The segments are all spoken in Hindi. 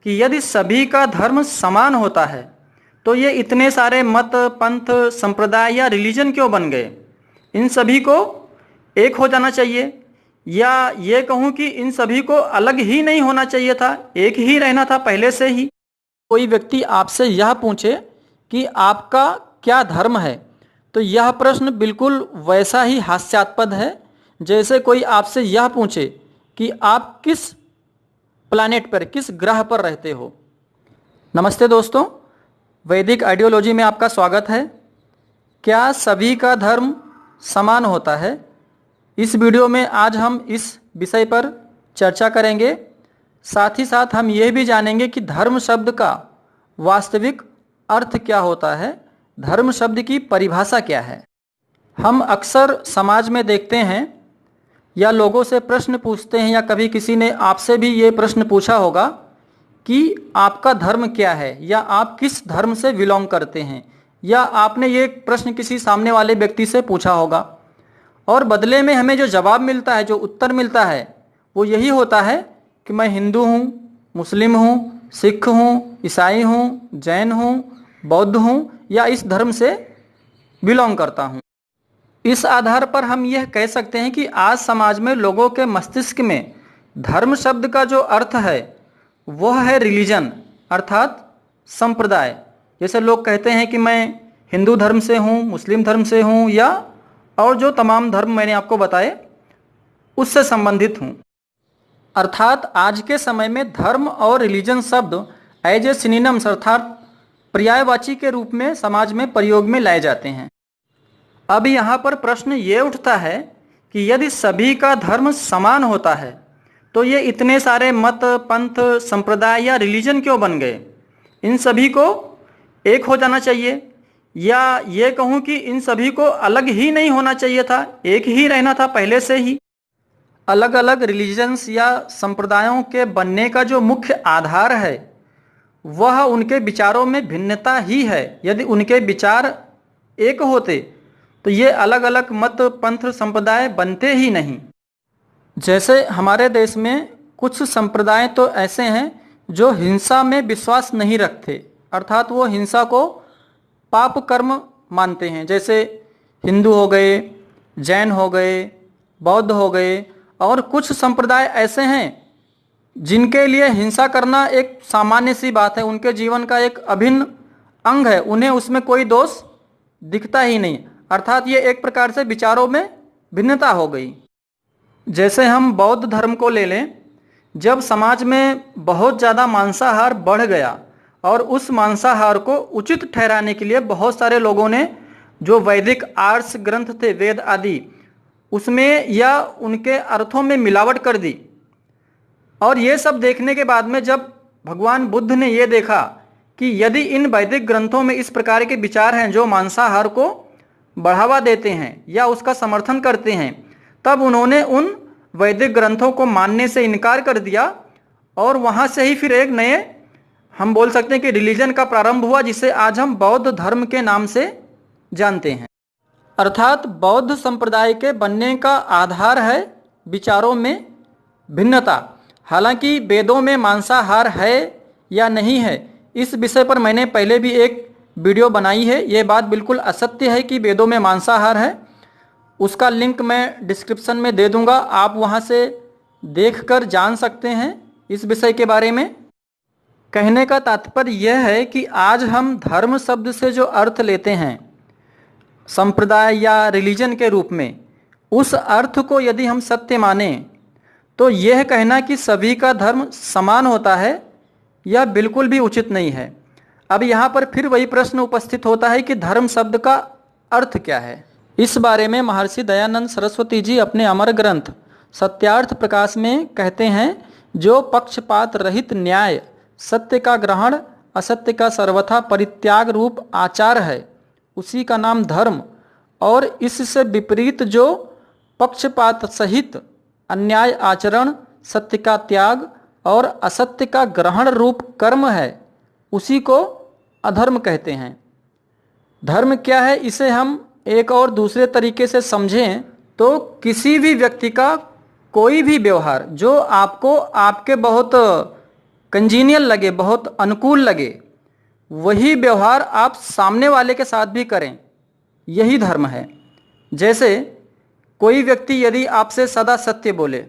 कि यदि सभी का धर्म समान होता है तो ये इतने सारे मत, पंथ, संप्रदाय या रिलीजन क्यों बन गए? इन सभी को एक हो जाना चाहिए, या ये कहूँ कि इन सभी को अलग ही नहीं होना चाहिए था, एक ही रहना था पहले से ही। कोई व्यक्ति आपसे यह पूछे कि आपका क्या धर्म है, तो यह प्रश्न बिल्कुल वैसा ही हास्यास्पद है जैसे कोई आपसे यह पूछे कि आप किस प्लैनेट पर, किस ग्रह पर रहते हो। नमस्ते दोस्तों, वैदिक आइडियोलॉजी में आपका स्वागत है। क्या सभी का धर्म समान होता है? इस वीडियो में आज हम इस विषय पर चर्चा करेंगे। साथ ही साथ हम ये भी जानेंगे कि धर्म शब्द का वास्तविक अर्थ क्या होता है, धर्म शब्द की परिभाषा क्या है। हम अक्सर समाज में देखते हैं या लोगों से प्रश्न पूछते हैं, या कभी किसी ने आपसे भी ये प्रश्न पूछा होगा कि आपका धर्म क्या है, या आप किस धर्म से बिलोंग करते हैं, या आपने ये प्रश्न किसी सामने वाले व्यक्ति से पूछा होगा और बदले में हमें जो जवाब मिलता है, जो उत्तर मिलता है, वो यही होता है कि मैं हिंदू हूँ, मुस्लिम हूँ, सिख हूँ, ईसाई हूँ, जैन हूँ, बौद्ध हूँ, या इस धर्म से बिलोंग करता हूँ। इस आधार पर हम यह कह सकते हैं कि आज समाज में लोगों के मस्तिष्क में धर्म शब्द का जो अर्थ है वह है रिलीजन, अर्थात संप्रदाय। जैसे लोग कहते हैं कि मैं हिंदू धर्म से हूँ, मुस्लिम धर्म से हूँ, या और जो तमाम धर्म मैंने आपको बताए उससे संबंधित हूँ। अर्थात आज के समय में धर्म और रिलीजन शब्द एज ए सिनोनिम्स, अर्थात पर्यायवाची के रूप में समाज में प्रयोग में लाए जाते हैं। अब यहाँ पर प्रश्न ये उठता है कि यदि सभी का धर्म समान होता है तो ये इतने सारे मत, पंथ, संप्रदाय या रिलीजन क्यों बन गए? इन सभी को एक हो जाना चाहिए, या ये कहूँ कि इन सभी को अलग ही नहीं होना चाहिए था, एक ही रहना था पहले से ही। अलग अलग रिलीजन्स या संप्रदायों के बनने का जो मुख्य आधार है वह उनके विचारों में भिन्नता ही है। यदि उनके विचार एक होते तो ये अलग अलग मत, पंथ, संप्रदाय बनते ही नहीं। जैसे हमारे देश में कुछ संप्रदाय तो ऐसे हैं जो हिंसा में विश्वास नहीं रखते, अर्थात वो हिंसा को पाप कर्म मानते हैं। जैसे हिंदू हो गए, जैन हो गए, बौद्ध हो गए, और कुछ संप्रदाय ऐसे हैं जिनके लिए हिंसा करना एक सामान्य सी बात है, उनके जीवन का एक अभिन्न अंग है, उन्हें उसमें कोई दोष दिखता ही नहीं। अर्थात ये एक प्रकार से विचारों में भिन्नता हो गई। जैसे हम बौद्ध धर्म को ले लें, जब समाज में बहुत ज़्यादा मांसाहार बढ़ गया और उस मांसाहार को उचित ठहराने के लिए बहुत सारे लोगों ने जो वैदिक आर्ट्स ग्रंथ थे, वेद आदि, उसमें या उनके अर्थों में मिलावट कर दी। और ये सब देखने के बाद में जब भगवान बुद्ध ने ये देखा कि यदि इन वैदिक ग्रंथों में इस प्रकार के विचार हैं जो मांसाहार को बढ़ावा देते हैं या उसका समर्थन करते हैं, तब उन्होंने उन वैदिक ग्रंथों को मानने से इनकार कर दिया। और वहाँ से ही फिर एक नए, हम बोल सकते हैं कि रिलीजन का प्रारंभ हुआ, जिसे आज हम बौद्ध धर्म के नाम से जानते हैं। अर्थात बौद्ध संप्रदाय के बनने का आधार है विचारों में भिन्नता। हालांकि वेदों में मांसाहार है या नहीं है, इस विषय पर मैंने पहले भी एक वीडियो बनाई है। ये बात बिल्कुल असत्य है कि वेदों में मांसाहार है। उसका लिंक मैं डिस्क्रिप्शन में दे दूंगा, आप वहाँ से देखकर जान सकते हैं इस विषय के बारे में। कहने का तात्पर्य यह है कि आज हम धर्म शब्द से जो अर्थ लेते हैं संप्रदाय या रिलीजन के रूप में, उस अर्थ को यदि हम सत्य माने तो यह कहना कि सभी का धर्म समान होता है यह बिल्कुल भी उचित नहीं है। अब यहाँ पर फिर वही प्रश्न उपस्थित होता है कि धर्म शब्द का अर्थ क्या है। इस बारे में महर्षि दयानंद सरस्वती जी अपने अमर ग्रंथ सत्यार्थ प्रकाश में कहते हैं, जो पक्षपात रहित न्याय, सत्य का ग्रहण, असत्य का सर्वथा परित्याग रूप आचार है, उसी का नाम धर्म। और इससे विपरीत जो पक्षपात सहित अन्याय आचरण, सत्य का त्याग और असत्य का ग्रहण रूप कर्म है, उसी को अधर्म कहते हैं। धर्म क्या है, इसे हम एक और दूसरे तरीके से समझें तो किसी भी व्यक्ति का कोई भी व्यवहार जो आपको आपके बहुत कंजीनियल लगे, बहुत अनुकूल लगे, वही व्यवहार आप सामने वाले के साथ भी करें, यही धर्म है। जैसे कोई व्यक्ति यदि आपसे सदा सत्य बोले,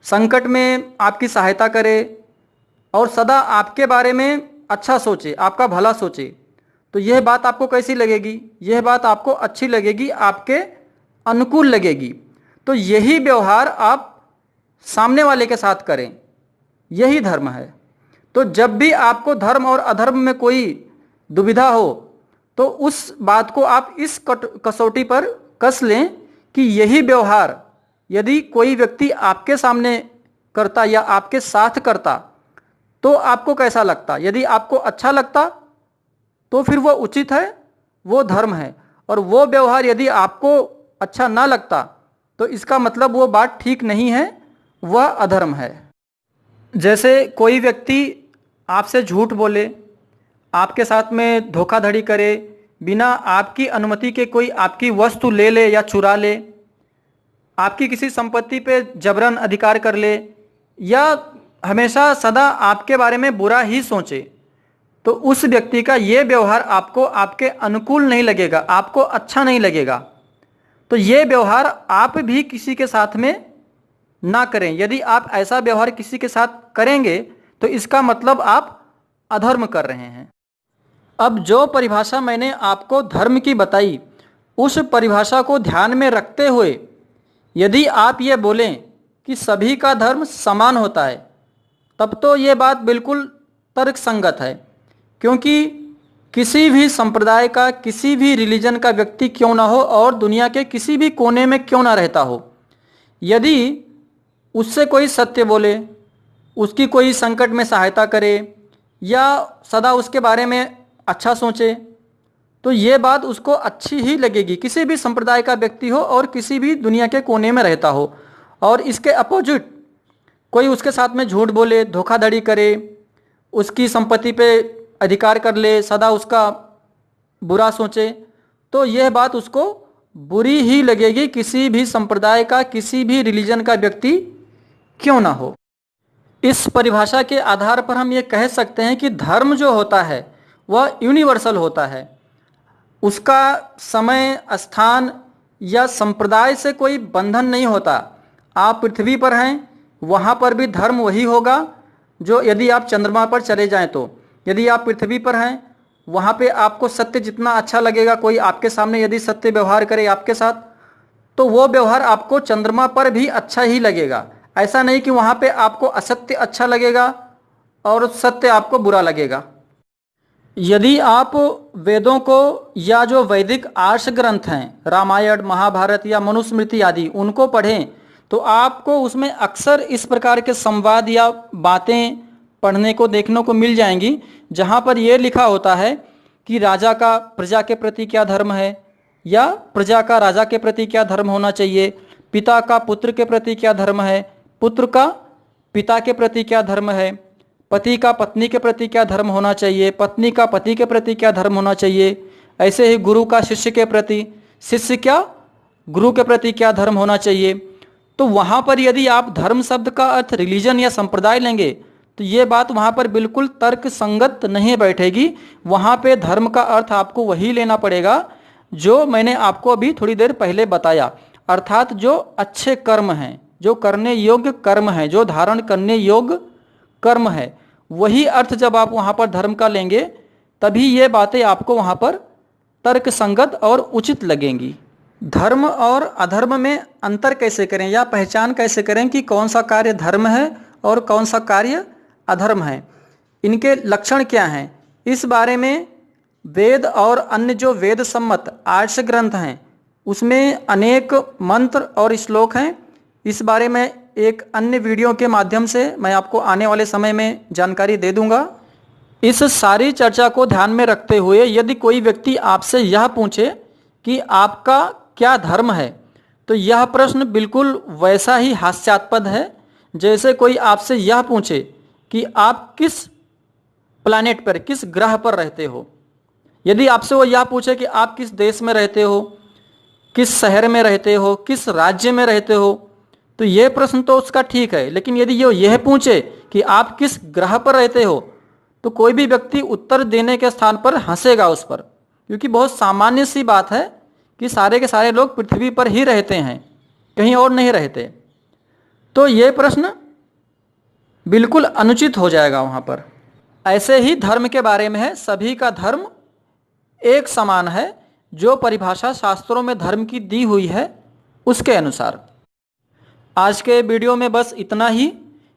संकट में आपकी सहायता करे और सदा आपके बारे में अच्छा सोचे, आपका भला सोचे, तो यह बात आपको कैसी लगेगी? यह बात आपको अच्छी लगेगी, आपके अनुकूल लगेगी। तो यही व्यवहार आप सामने वाले के साथ करें, यही धर्म है। तो जब भी आपको धर्म और अधर्म में कोई दुविधा हो तो उस बात को आप इस कसौटी पर कस लें कि यही व्यवहार यदि कोई व्यक्ति आपके सामने करता या आपके साथ करता तो आपको कैसा लगता? यदि आपको अच्छा लगता तो फिर वो उचित है, वो धर्म है। और वो व्यवहार यदि आपको अच्छा ना लगता तो इसका मतलब वो बात ठीक नहीं है, वह अधर्म है। जैसे कोई व्यक्ति आपसे झूठ बोले, आपके साथ में धोखाधड़ी करे, बिना आपकी अनुमति के कोई आपकी वस्तु ले ले या चुरा ले, आपकी किसी संपत्ति पे जबरन अधिकार कर ले, या हमेशा सदा आपके बारे में बुरा ही सोचे, तो उस व्यक्ति का ये व्यवहार आपको आपके अनुकूल नहीं लगेगा, आपको अच्छा नहीं लगेगा। तो ये व्यवहार आप भी किसी के साथ में ना करें। यदि आप ऐसा व्यवहार किसी के साथ करेंगे तो इसका मतलब आप अधर्म कर रहे हैं। अब जो परिभाषा मैंने आपको धर्म की बताई, उस परिभाषा को ध्यान में रखते हुए यदि आप ये बोलें कि सभी का धर्म समान होता है, तब तो ये बात बिल्कुल तर्कसंगत है। क्योंकि किसी भी संप्रदाय का, किसी भी रिलीजन का व्यक्ति क्यों ना हो और दुनिया के किसी भी कोने में क्यों ना रहता हो, यदि उससे कोई सत्य बोले, उसकी कोई संकट में सहायता करे या सदा उसके बारे में अच्छा सोचे, तो ये बात उसको अच्छी ही लगेगी, किसी भी संप्रदाय का व्यक्ति हो और किसी भी दुनिया के कोने में रहता हो। और इसके अपोजिट कोई उसके साथ में झूठ बोले, धोखाधड़ी करे, उसकी संपत्ति पे अधिकार कर ले, सदा उसका बुरा सोचे, तो यह बात उसको बुरी ही लगेगी, किसी भी संप्रदाय का, किसी भी रिलीजन का व्यक्ति क्यों ना हो। इस परिभाषा के आधार पर हम ये कह सकते हैं कि धर्म जो होता है वह यूनिवर्सल होता है। उसका समय, स्थान या संप्रदाय से कोई बंधन नहीं होता। आप पृथ्वी पर हैं, वहाँ पर भी धर्म वही होगा जो यदि आप चंद्रमा पर चले जाएं तो। यदि आप पृथ्वी पर हैं, वहाँ पे आपको सत्य जितना अच्छा लगेगा, कोई आपके सामने यदि सत्य व्यवहार करे आपके साथ, तो वो व्यवहार आपको चंद्रमा पर भी अच्छा ही लगेगा। ऐसा नहीं कि वहाँ पे आपको असत्य अच्छा लगेगा और सत्य आपको बुरा लगेगा। यदि आप वेदों को या जो वैदिक आर्ष ग्रंथ हैं, रामायण, महाभारत या मनुस्मृति आदि, उनको पढ़ें तो आपको उसमें अक्सर इस प्रकार के संवाद या बातें पढ़ने को, देखने को मिल जाएंगी, जहाँ पर यह लिखा होता है कि राजा का प्रजा के प्रति क्या धर्म है, या प्रजा का राजा के प्रति क्या धर्म होना चाहिए, पिता का पुत्र के प्रति क्या धर्म है, पुत्र का पिता के प्रति क्या धर्म है, पति का पत्नी के प्रति क्या धर्म होना चाहिए, पत्नी का पति के प्रति क्या धर्म होना चाहिए, ऐसे ही गुरु का शिष्य के प्रति, शिष्य क्या गुरु के प्रति क्या धर्म होना चाहिए। तो वहाँ पर यदि आप धर्म शब्द का अर्थ रिलीजन या संप्रदाय लेंगे तो ये बात वहाँ पर बिल्कुल तर्क संगत नहीं बैठेगी। वहाँ पे धर्म का अर्थ आपको वही लेना पड़ेगा जो मैंने आपको अभी थोड़ी देर पहले बताया, अर्थात जो अच्छे कर्म हैं, जो करने योग्य कर्म हैं, जो धारण करने योग्य कर्म है, वही अर्थ जब आप वहाँ पर धर्म का लेंगे तभी ये बातें आपको वहाँ पर तर्क संगत और उचित लगेंगी। धर्म और अधर्म में अंतर कैसे करें या पहचान कैसे करें कि कौन सा कार्य धर्म है और कौन सा कार्य अधर्म है, इनके लक्षण क्या हैं, इस बारे में वेद और अन्य जो वेद सम्मत आर्ष ग्रंथ हैं उसमें अनेक मंत्र और श्लोक हैं। इस बारे में एक अन्य वीडियो के माध्यम से मैं आपको आने वाले समय में जानकारी दे दूंगा। इस सारी चर्चा को ध्यान में रखते हुए यदि कोई व्यक्ति आपसे यह पूछे कि आपका क्या धर्म है, तो यह प्रश्न बिल्कुल वैसा ही हास्यास्पद है जैसे कोई आपसे यह पूछे कि आप किस प्लैनेट पर, किस ग्रह पर रहते हो। यदि आपसे वो यह पूछे कि आप किस देश में रहते हो, किस शहर में रहते हो, किस राज्य में रहते हो, तो ये प्रश्न तो उसका ठीक है। लेकिन यदि ये यह पूछे कि आप किस ग्रह पर रहते हो, तो कोई भी व्यक्ति उत्तर देने के स्थान पर हंसेगा उस पर, क्योंकि बहुत सामान्य सी बात है कि सारे के सारे लोग पृथ्वी पर ही रहते हैं, कहीं और नहीं रहते। तो ये प्रश्न बिल्कुल अनुचित हो जाएगा वहाँ पर। ऐसे ही धर्म के बारे में है, सभी का धर्म एक समान है, जो परिभाषा शास्त्रों में धर्म की दी हुई है उसके अनुसार। आज के वीडियो में बस इतना ही।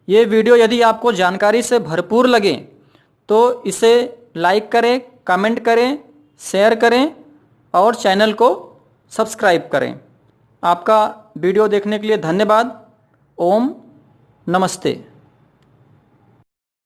ये वीडियो यदि आपको जानकारी से भरपूर लगे तो इसे लाइक करें, कमेंट करें, शेयर करें और चैनल को सब्सक्राइब करें। आपका वीडियो देखने के लिए धन्यवाद। ओम नमस्ते।